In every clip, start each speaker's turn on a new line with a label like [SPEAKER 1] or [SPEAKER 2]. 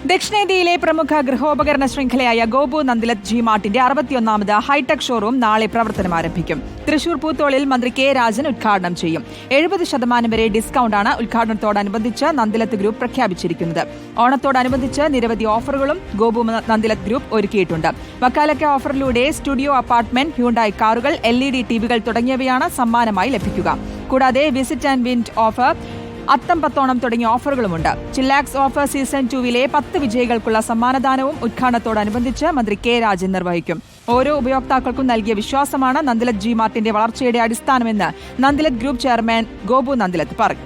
[SPEAKER 1] ദക്ഷിണേന്ത്യയിലെ പ്രമുഖ ഗൃഹോപകരണ ശൃംഖലയായ ഗോപു നന്ദിലത് ജി മാർട്ടിന്റെ 61ാമത് ഹൈടെക് ഷോറൂം നാളെ പ്രവർത്തനം ആരംഭിക്കും. തൃശൂർ പൂത്തോളിൽ മന്ത്രി കെ രാജൻ ഉദ്ഘാടനം ചെയ്യും. 70% വരെ ഡിസ്കൗണ്ടാണ് ഉദ്ഘാടനത്തോടനുബന്ധിച്ച് നന്ദിലത് ഗ്രൂപ്പ് പ്രഖ്യാപിച്ചിരിക്കുന്നത്. ഓണത്തോടനുബന്ധിച്ച് നിരവധി ഓഫറുകളും ഗോപു നന്ദിലത് ഗ്രൂപ്പ് ഒരുക്കിയിട്ടുണ്ട്. വക്കാലക്ക ഓഫറിലൂടെ സ്റ്റുഡിയോ അപ്പാർട്ട്മെന്റ്, ഹ്യുണ്ടായി കാറുകൾ, LED ടിവികൾ തുടങ്ങിയവയാണ് സമ്മാനമായി ലഭിക്കുക. കൂടാതെ വിസിറ്റ് ആൻഡ് വിൻ ഓഫർ, അത്തം പത്തോണം തുടങ്ങിയ ഓഫറുകളുമുണ്ട്. ചില്ലാക്സ് ഓഫർ സീസൺ 2 10 വിജയികൾക്കുള്ള സമ്മാനദാനവും ഉദ്ഘാടനത്തോടനുബന്ധിച്ച് മന്ത്രി കെ രാജൻ നിർവഹിക്കും. ഓരോ ഉപയോക്താക്കൾക്കും നൽകിയ വിശ്വാസമാണ് നന്ദിലത് ജി മാർട്ടിന്റെ വളർച്ചയുടെ അടിസ്ഥാനമെന്ന് നന്ദിലത് ഗ്രൂപ്പ് ചെയർമാൻ ഗോപു നന്ദിലത് പറഞ്ഞു.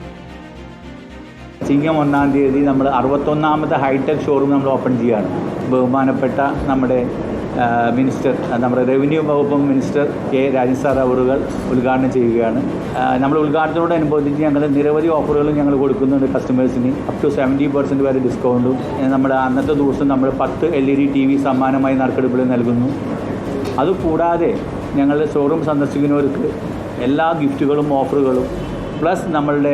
[SPEAKER 2] ചിങ്ങം 1-ാം തീയതി നമ്മൾ 61ാമത് ഹൈടെക് ഷോറൂം നമ്മൾ ഓപ്പൺ ചെയ്യുകയാണ്. ബഹുമാനപ്പെട്ട നമ്മുടെ മിനിസ്റ്റർ, നമ്മുടെ റവന്യൂ വകുപ്പ് മിനിസ്റ്റർ കെ രാജൻ സാർ അവറുകൾ ഉദ്ഘാടനം ചെയ്യുകയാണ്. നമ്മൾ ഉദ്ഘാടനത്തോടനുബന്ധിച്ച് ഞങ്ങൾ നിരവധി ഓഫറുകളും ഞങ്ങൾ കൊടുക്കുന്നുണ്ട് കസ്റ്റമേഴ്സിന്. അപ് ടു 70% വരെ ഡിസ്കൗണ്ടും. നമ്മുടെ അന്നത്തെ ദിവസം നമ്മൾ 10 LED TV സമ്മാനമായി നറുക്കെടുപ്പിൽ നൽകുന്നു. അതുകൂടാതെ ഞങ്ങൾ ഷോറൂം സന്ദർശിക്കുന്നവർക്ക് എല്ലാ ഗിഫ്റ്റുകളും ഓഫറുകളും പ്ലസ് നമ്മളുടെ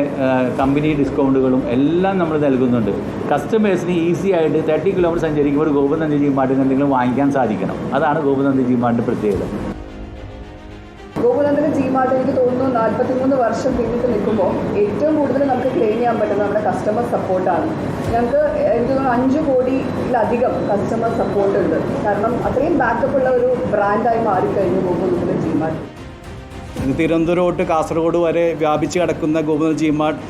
[SPEAKER 2] കമ്പനി ഡിസ്കൗണ്ടുകളും എല്ലാം നമ്മൾ നൽകുന്നുണ്ട്. കസ്റ്റമേഴ്സിന് ഈസി ആയിട്ട് 30 കിലോമീറ്റർ സഞ്ചരിക്കുമ്പോൾ ഗോപു നന്ദി ജി മാർട്ടിൽ എന്തെങ്കിലും വാങ്ങിക്കാൻ സാധിക്കണം. അതാണ് ഗോപു നന്ദി ജി മാർട്ടിൻ്റെ പ്രത്യേകത.
[SPEAKER 3] ഗോപു നന്ദിലത് ജി മാർട്ട് എനിക്ക് തോന്നുന്നു 43 വർഷം പിന്നിട്ട് നിൽക്കുമ്പോൾ ഏറ്റവും കൂടുതൽ നമുക്ക് ക്ലെയിം ചെയ്യാൻ പറ്റുന്നത് നമ്മുടെ കസ്റ്റമർ സപ്പോർട്ടാണ്. ഞങ്ങൾക്ക് എനിക്ക് തോന്നുന്നു 5 കോടിയിലധികം കസ്റ്റമർ സപ്പോർട്ട് ഉണ്ട്. കാരണം അത്രയും ബാക്കപ്പ് ഉള്ള ഒരു ബ്രാൻഡായി മാറിക്കഴിഞ്ഞു ഗോപു നന്ദിലത് ജി മാർട്ട്.
[SPEAKER 4] തിരുവനന്തപുരം തൊട്ട് കാസർഗോഡ് വരെ വ്യാപിച്ച് കിടക്കുന്ന ഗോപു നന്ദിലത് ജി മാർട്ട്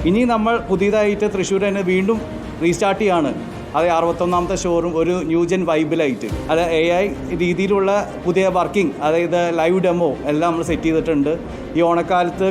[SPEAKER 4] ഇനി നമ്മൾ പുതിയതായിട്ട് തൃശ്ശൂർ തന്നെ വീണ്ടും റീസ്റ്റാർട്ട് ചെയ്യാണ്. അത് 61ാമത്തെ ഷോറൂം ഒരു ന്യൂജൻ വൈബിലായിട്ട്, അത് AI രീതിയിലുള്ള പുതിയ വർക്കിംഗ്, അതായത് ലൈവ് ഡെമോ എല്ലാം നമ്മൾ സെറ്റ് ചെയ്തിട്ടുണ്ട്. ഈ ഓണക്കാലത്ത്